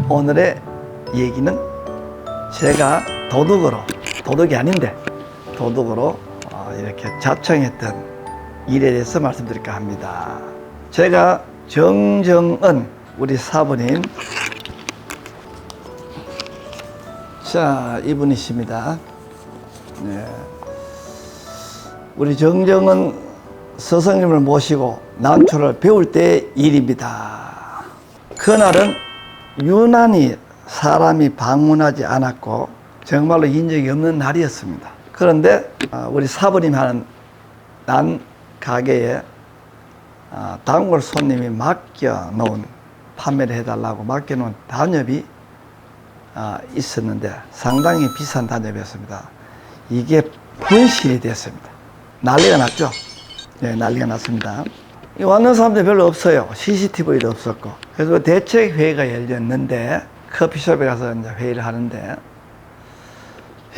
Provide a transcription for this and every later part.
오늘의 얘기는 제가 도둑이 아닌데 도둑으로 이렇게 자청했던 일에 대해서 말씀드릴까 합니다. 제가 정정은 우리 사부님, 자, 이분이십니다. 네. 우리 정정은 스승님을 모시고 난초를 배울 때의 일입니다. 그날은 유난히 사람이 방문하지 않았고 정말로 인적이 없는 날이었습니다. 그런데 우리 사부님 하는 난 가게에 단골 손님이 맡겨놓은, 판매를 해달라고 맡겨놓은 단엽이 있었는데 상당히 비싼 단엽이었습니다. 이게 분실이 됐습니다. 난리가 났죠. 네, 난리가 났습니다. 왔는 사람들이 별로 없어요. CCTV도 없었고. 그래서 대책회의가 열렸는데 커피숍에 가서 이제 회의를 하는데,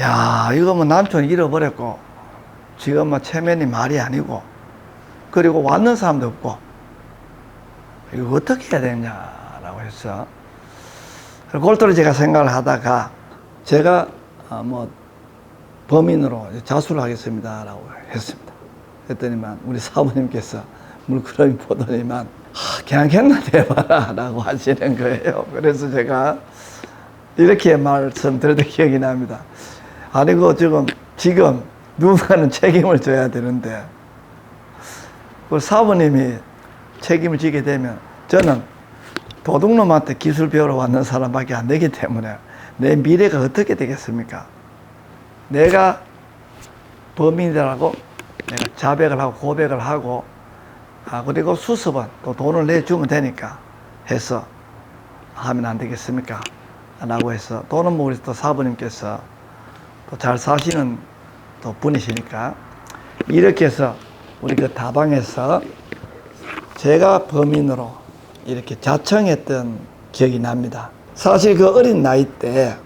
야, 이거 뭐 난초는 잃어버렸고 지금 뭐 체면이 말이 아니고, 그리고 왔는 사람도 없고 이거 어떻게 해야 되냐라고 해서, 그걸 제가 생각을 하다가 제가 뭐 범인으로 자수를 하겠습니다라고 했습니다. 그랬더니만 우리 사부님께서 물끄러미 보더니만 그냥 해봐라 라고 하시는 거예요. 그래서 제가 이렇게 말씀드렸던 기억이 납니다. 아니 그 지금 누군가는 책임을 져야 되는데 그 사부님이 책임을 지게 되면 저는 도둑놈한테 기술 배우러 왔는 사람밖에 안 되기 때문에 내 미래가 어떻게 되겠습니까? 내가 범인이라고 내가 자백을 하고 고백을 하고 그리고 수습은 또 돈을 내주면 되니까 해서 하면 안 되겠습니까? 라고 해서, 돈은 뭐 우리 또 사부님께서 또 잘 사시는 또 분이시니까 이렇게 해서 우리 그 다방에서 제가 범인으로 이렇게 자청했던 기억이 납니다. 사실 그 어린 나이 때,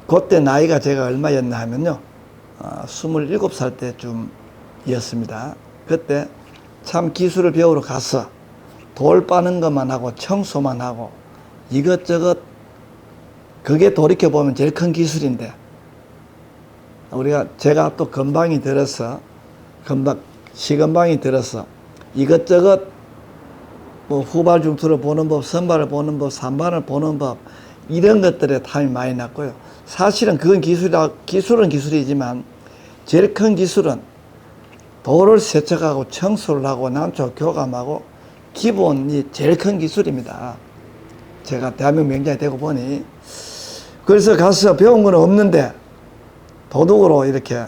그때 나이가 제가 얼마였나 하면요, 27살 때쯤이었습니다. 그때 참 기술을 배우러 가서 돌 빠는 것만 하고 청소만 하고 이것저것, 그게 돌이켜보면 제일 큰 기술인데, 제가 또 시건방이 들어서 이것저것 뭐 후발 중투를 보는 법, 선발을 보는 법, 산반을 보는 법, 이런 것들에 탐이 많이 났고요. 사실은 그건 기술은 기술이지만 제일 큰 기술은 돌을 세척하고 청소를 하고 난초 교감하고 기본이 제일 큰 기술입니다. 제가 대한민국 명장이 되고 보니, 그래서 가서 배운 건 없는데 도둑으로 이렇게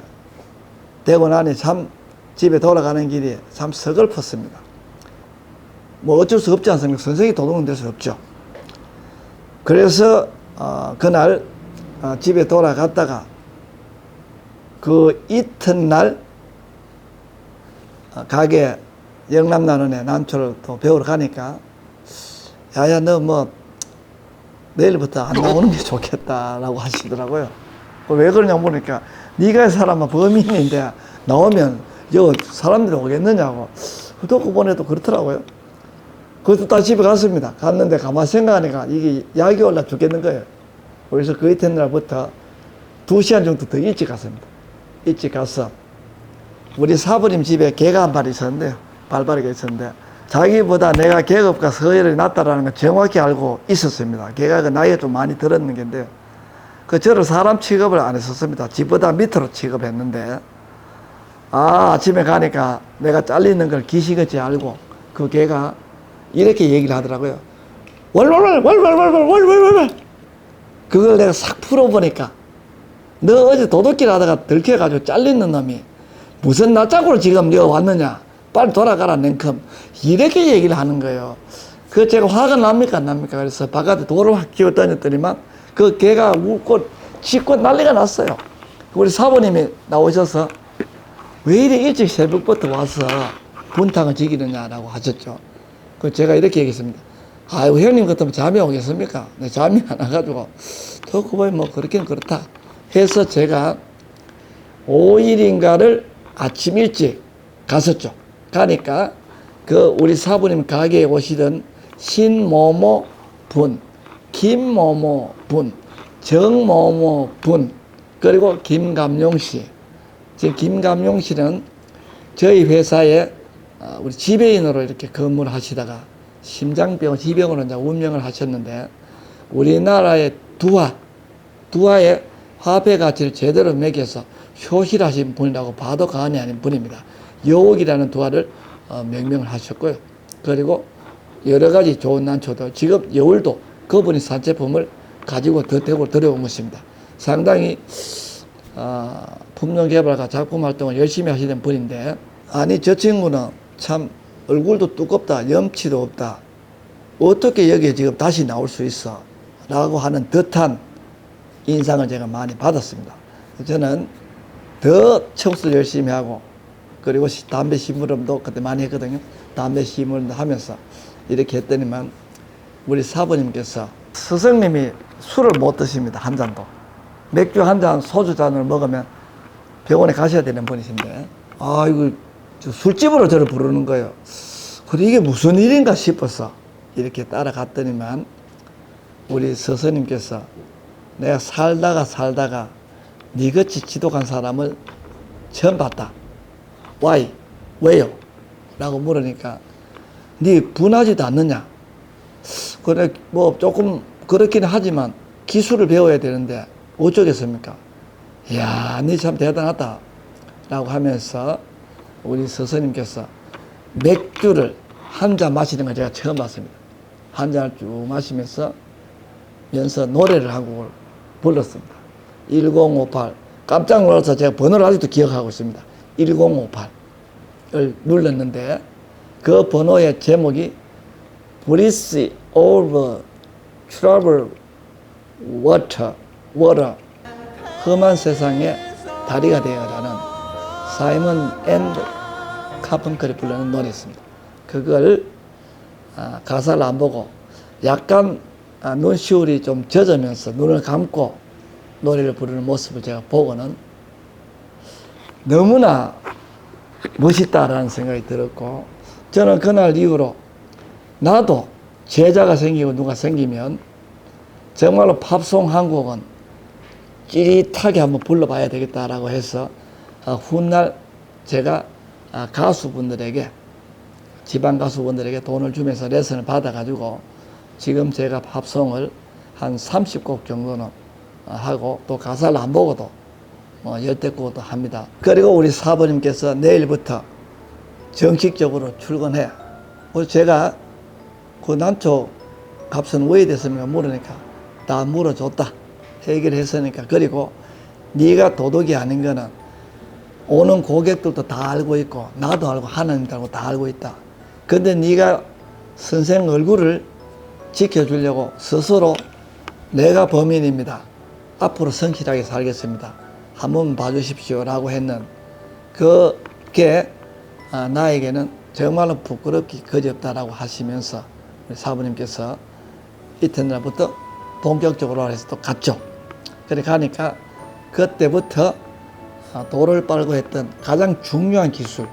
되고 나니 참 집에 돌아가는 길이 참 서글펐습니다. 뭐 어쩔 수 없지 않습니까? 선생이 도둑은 될 수 없죠. 그래서 그날 집에 돌아갔다가 그 이튿날 가게 영남나눔에 난초를 또 배우러 가니까, 야야 너 뭐 내일부터 안 나오는 게 좋겠다라고 하시더라고요. 왜 그러냐고 보니까, 네가 이 사람은 범인인데 나오면 여 사람들이 오겠느냐고. 듣고 보내도 그렇더라고요. 그래서 다시 집에 갔습니다. 갔는데 가만히 생각하니까 이게 약이 올라 죽겠는 거예요. 그래서 그 이튿날부터 2시간 정도 더 일찍 갔습니다. 일찍 가서 우리 사부님 집에 개가 한 마리 있었는데요. 발바리가 있었는데, 자기보다 내가 계급과 서열이 낮다라는 걸 정확히 알고 있었습니다. 걔가 그 나이가 좀 많이 들었는 건데요. 저를 사람 취급을 안 했었습니다. 집보다 밑으로 취급했는데, 아침에 가니까 내가 잘리는 걸 기시같이 알고 그 걔가 이렇게 얘기를 하더라고요. 월월월. 그걸 내가 싹 풀어보니까, 너 어제 도둑질 하다가 들켜가지고 잘리는 놈이 무슨 낯짝으로 지금 너 왔느냐, 빨리 돌아가라 냉큼, 이렇게 얘기를 하는 거예요. 그 제가 화가 납니까 안 납니까? 그래서 바깥에 돌을 확 기어 던졌더니만 그 개가 웃고 짖고 난리가 났어요. 우리 사부님이 나오셔서 왜 이래 일찍 새벽부터 와서 분탕을 지키느냐라고 하셨죠. 그 제가 이렇게 얘기했습니다. 아이고 형님 같으면 잠이 오겠습니까? 네, 잠이 안 와가지고 듣고 보면 뭐 그렇긴 그렇다 해서 제가 5일인가를 아침 일찍 갔었죠. 가니까 그 우리 사부님 가게에 오시던 신모모 분, 김모모 분, 정모모 분, 그리고 김감용 씨. 지금 김감용 씨는 저희 회사에 우리 지배인으로 이렇게 근무를 하시다가 심장병, 지병으로 이제 운명을 하셨는데 우리나라의 두화의 화폐 가치를 제대로 매겨서 효실하신 분이라고 봐도 과언이 아닌 분입니다. 여옥이라는 두화를 명명을 하셨고요. 그리고 여러 가지 좋은 난초들, 지금 여울도 그분이 산 제품을 가지고 덕택으로 들여온 것입니다. 상당히 품종 개발과 작품 활동을 열심히 하시는 분인데, 아니 저 친구는 참 얼굴도 두껍다, 염치도 없다, 어떻게 여기에 지금 다시 나올 수 있어? 라고 하는 듯한 인상을 제가 많이 받았습니다. 저는 더 청소 열심히 하고, 그리고 담배 심부름도 그때 많이 했거든요. 담배 심부름도 하면서 이렇게 했더니만 우리 사부님께서, 스승님이 술을 못 드십니다. 한 잔도. 맥주 한 잔, 소주 잔을 먹으면 병원에 가셔야 되는 분이신데, 이거 술집으로 저를 부르는 거예요. 그래, 이게 무슨 일인가 싶어서 이렇게 따라갔더니만 우리 스승님께서, 내가 살다가 니같이 지독한 사람을 처음 봤다. Why? 왜요? 라고 물으니까, 니 분하지도 않느냐? 그래, 뭐 조금 그렇긴 하지만 기술을 배워야 되는데 어쩌겠습니까? 이야, 니 참 대단하다. 라고 하면서 우리 스승님께서 맥주를 한 잔 마시는 걸 제가 처음 봤습니다. 한 잔을 쭉 마시면서 노래를 한 곡을 불렀습니다. 1058. 깜짝 놀라서 제가 번호를 아직도 기억하고 있습니다. 1058을 눌렀는데 그 번호의 제목이 Bridge over Troubled Water, 험한 세상에 다리가 되어라는 사이먼 앤드 카펑클이 부르는 노래였습니다. 그걸 가사를 안 보고 약간 눈시울이 좀 젖으면서 눈을 감고 노래를 부르는 모습을 제가 보고는 너무나 멋있다라는 생각이 들었고, 저는 그날 이후로 나도 제자가 생기고 누가 생기면 정말로 팝송 한 곡은 찌릿하게 한번 불러봐야 되겠다라고 해서 훗날 제가 가수분들에게, 지방 가수분들에게 돈을 주면서 레슨을 받아가지고 지금 제가 팝송을 한 30곡 정도는 하고, 또 가사를 안 보고도 열댓 곡도 합니다. 그리고 우리 사부님께서 내일부터 정식적으로 출근해. 그래서 제가 그 난초 값은 왜 됐습니까? 물으니까 다 물어줬다. 얘기를 했으니까. 그리고 네가 도둑이 아닌 거는 오는 고객들도 다 알고 있고 나도 알고 하나님도 알고 다 알고 있다. 근데 네가 선생 얼굴을 지켜주려고 스스로 내가 범인입니다. 앞으로 성실하게 살겠습니다. 한번 봐주십시오. 라고 했는 그게 나에게는 정말로 부끄럽기 그지없다라고 하시면서 우리 사부님께서 이튿날부터 본격적으로 해서 또 갔죠. 그래 가니까 그때부터 돌을 빨고 했던 가장 중요한 기술,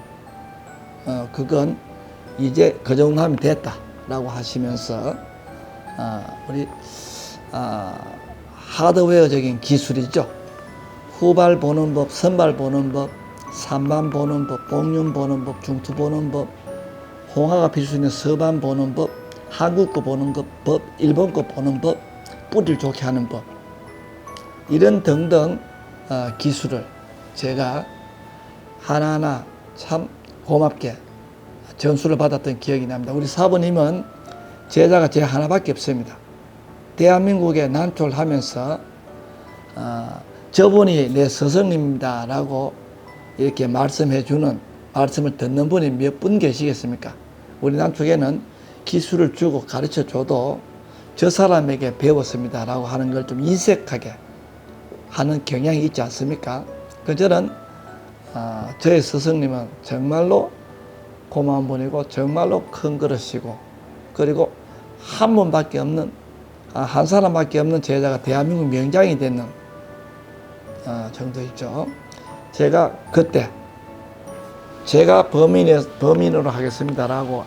그건 이제 그 정도 하면 됐다라고 하시면서 우리 하드웨어적인 기술이죠. 후발 보는 법, 선발 보는 법, 산반 보는 법, 복륜 보는 법, 중투 보는 법, 홍화가 필 수 있는 서반 보는 법, 한국 거 보는 법, 일본 거 보는 법, 뿌리를 좋게 하는 법, 이런 등등 기술을 제가 하나하나 참 고맙게 전수를 받았던 기억이 납니다. 우리 사부님은 제자가 제 하나밖에 없습니다. 대한민국에 난초를 하면서 저분이 내 스승님입니다 라고 이렇게 말씀해 주는, 말씀을 듣는 분이 몇 분 계시겠습니까? 우리 남쪽에는 기술을 주고 가르쳐 줘도 저 사람에게 배웠습니다 라고 하는 걸 좀 인색하게 하는 경향이 있지 않습니까? 저는 저의 스승님은 정말로 고마운 분이고 정말로 큰 그릇이고, 그리고 한 분밖에 없는, 한 사람밖에 없는 제자가 대한민국 명장이 되는 정도있죠. 제가 그때 제가 범인으로 하겠습니다라고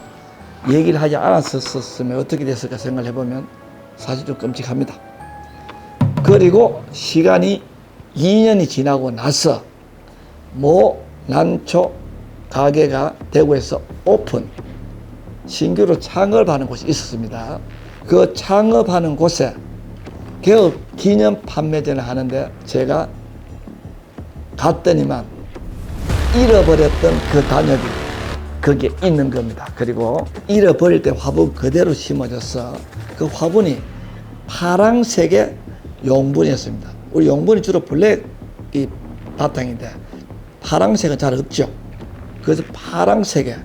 얘기를 하지 않았었으면 어떻게 됐을까 생각을 해보면 사실 좀 끔찍합니다. 그리고 시간이 2년이 지나고 나서 모 난초 가게가 대구에서 오픈, 신규로 창업하는 곳이 있었습니다. 그 창업하는 곳에 개업 기념 판매전을 하는데 제가 갔더니만 잃어버렸던 그 단엽이 거기에 있는 겁니다. 그리고 잃어버릴 때 화분 그대로 심어져서 그 화분이 파랑색의 용분이었습니다. 우리 용분이 주로 블랙이 바탕인데 파랑색은 잘 없죠. 그래서 파랑색의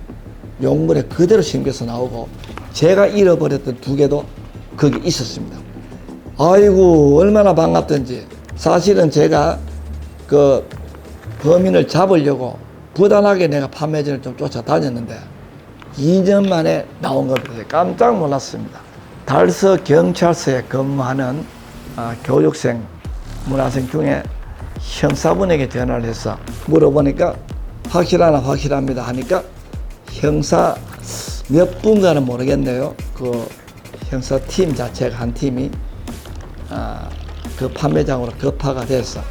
용분에 그대로 심겨서 나오고 제가 잃어버렸던 2개도 거기 있었습니다. 아이고 얼마나 반갑던지. 사실은 제가 그 범인을 잡으려고 부단하게 내가 판매전을 좀 쫓아다녔는데 2년 만에 나온 겁니다. 깜짝 놀랐습니다. 달서 경찰서에 근무하는 교육생, 문화생 중에 형사분에게 전화를 해서 물어보니까 확실하나 확실합니다 하니까 형사 몇 분가는 모르겠네요. 그 형사팀 자체가 한 팀이 그 판매장으로 급파가 돼서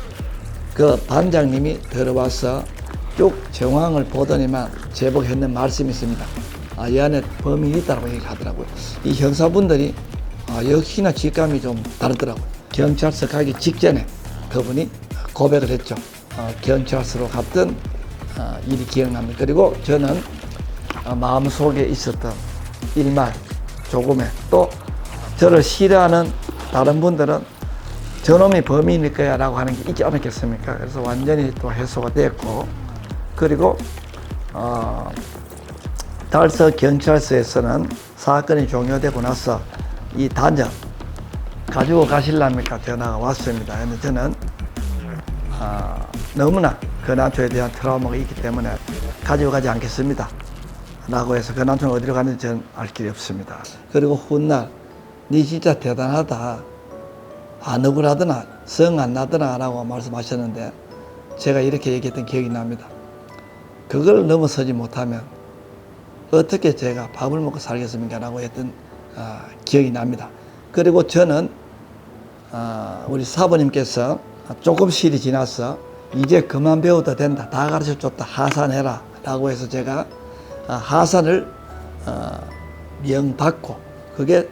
그 반장님이 들어와서 쭉 정황을 보더니만 제보했는 말씀이 있습니다. 이 안에 범인이 있다고 얘기하더라고요. 이 형사분들이 역시나 직감이 좀 다르더라고요. 경찰서 가기 직전에 그분이 고백을 했죠. 경찰서로 갔던 일이 기억납니다. 그리고 저는 마음속에 있었던 일말 조금의 또 저를 싫어하는 다른 분들은 저놈이 범인일 거야 라고 하는 게 있지 않았겠습니까? 그래서 완전히 또 해소가 됐고, 그리고 달서 경찰서에서는 사건이 종료되고 나서 이 단정 가지고 가실랍니까? 전화가 왔습니다. 근데 저는 너무나 그 난초에 대한 트라우마가 있기 때문에 가지고 가지 않겠습니다 라고 해서 그 난초는 어디로 갔는지 저는 알 길이 없습니다. 그리고 훗날 니 진짜 대단하다, 안 억울하더나 성 안 나더나 라고 말씀하셨는데 제가 이렇게 얘기했던 기억이 납니다. 그걸 넘어서지 못하면 어떻게 제가 밥을 먹고 살겠습니까 라고 했던 기억이 납니다. 그리고 저는 우리 사부님께서 조금 시일이 지나서 이제 그만 배워도 된다, 다 가르쳐줬다, 하산해라 라고 해서 제가 하산을 명받고, 그게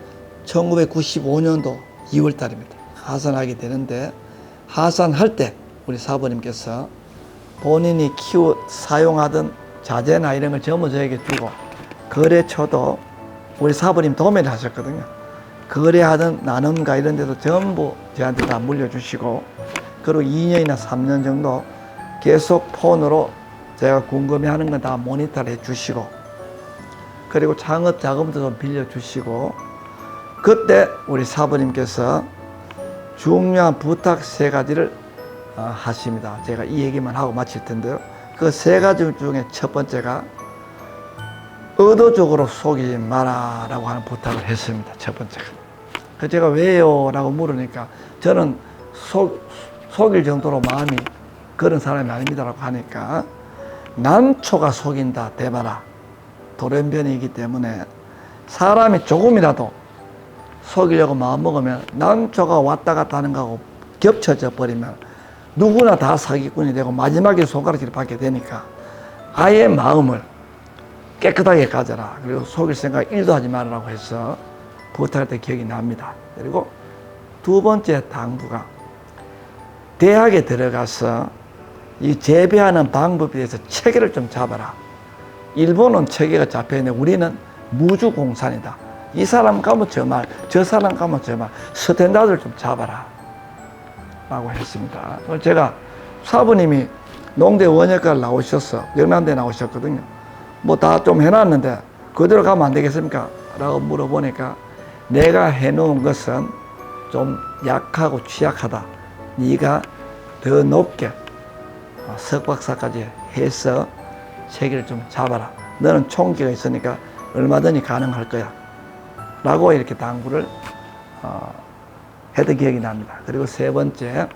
1995년도 2월 달입니다. 하산하게 되는데, 하산할 때 우리 사부님께서 본인이 사용하던 자재나 이런 걸 전부 저에게 주고, 거래처도 우리 사부님 도매를 하셨거든요. 거래하던 나눔가 이런 데도 전부 저한테 다 물려주시고, 그리고 2년이나 3년 정도 계속 폰으로 제가 궁금해하는 건 다 모니터를 해주시고, 그리고 창업 자금도 좀 빌려주시고, 그때 우리 사부님께서 중요한 부탁 3가지를 하십니다. 제가 이 얘기만 하고 마칠 텐데요. 그 3가지 중에 첫 번째가 의도적으로 속이지 마라 라고 하는 부탁을 했습니다. 첫 번째가. 제가 왜요? 라고 물으니까 저는 속일 정도로 마음이 그런 사람이 아닙니다 라고 하니까, 난초가 속인다 대봐라, 돌연변이기 때문에 사람이 조금이라도 속이려고 마음먹으면 난초가 왔다 갔다 하는 거하고 겹쳐져 버리면 누구나 다 사기꾼이 되고 마지막에 손가락질을 받게 되니까 아예 마음을 깨끗하게 가져라, 그리고 속일 생각 1도 하지 말라고 해서 부탁할 때 기억이 납니다. 그리고 2번째 당부가 대학에 들어가서 이 재배하는 방법에 대해서 체계를 좀 잡아라. 일본은 체계가 잡혀있는데 우리는 무주공산이다. 이 사람 가면 저 말, 저 사람 가면 저 말, 스탠다드를 좀 잡아라 라고 했습니다. 제가 사부님이 농대 원예과를 나오셔서 영남대 나오셨거든요. 뭐 다 좀 해놨는데 그대로 가면 안 되겠습니까? 라고 물어보니까 내가 해놓은 것은 좀 약하고 취약하다. 네가 더 높게 석박사까지 해서 체계를 좀 잡아라. 너는 총기가 있으니까 얼마든지 가능할 거야 라고 이렇게 당부를 했던 기억이 납니다. 그리고 3번째,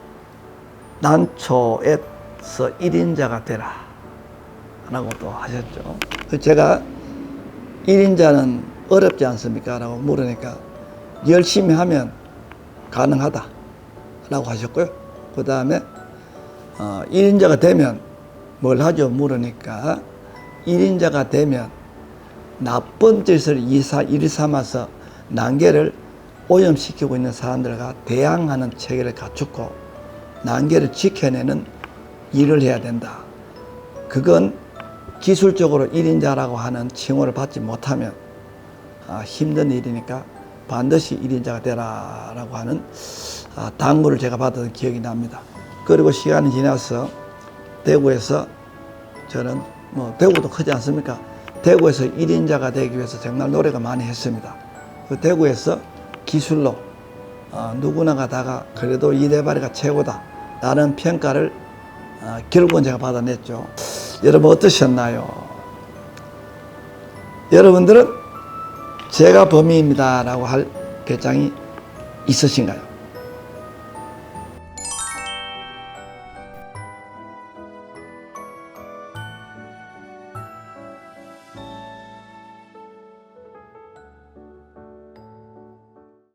난초에서 1인자가 되라 라고 또 하셨죠. 제가 1인자는 어렵지 않습니까? 라고 물으니까 열심히 하면 가능하다 라고 하셨고요. 그 다음에 1인자가 되면 뭘 하죠? 물으니까 1인자가 되면 나쁜 짓을 일삼아서 난계를 오염시키고 있는 사람들과 대항하는 체계를 갖추고 난계를 지켜내는 일을 해야 된다. 그건 기술적으로 1인자라고 하는 칭호를 받지 못하면 힘든 일이니까 반드시 1인자가 되라라고 하는 당부를 제가 받았던 기억이 납니다. 그리고 시간이 지나서 대구에서 저는 대구도 크지 않습니까? 대구에서 1인자가 되기 위해서 정말 노력을 많이 했습니다. 그 대구에서 기술로 누구나가 다가 그래도 이대바리가 최고다 라는 평가를 결국은 제가 받아냈죠. 여러분 어떠셨나요? 여러분들은 제가 범인입니다 라고 할 결장이 있으신가요?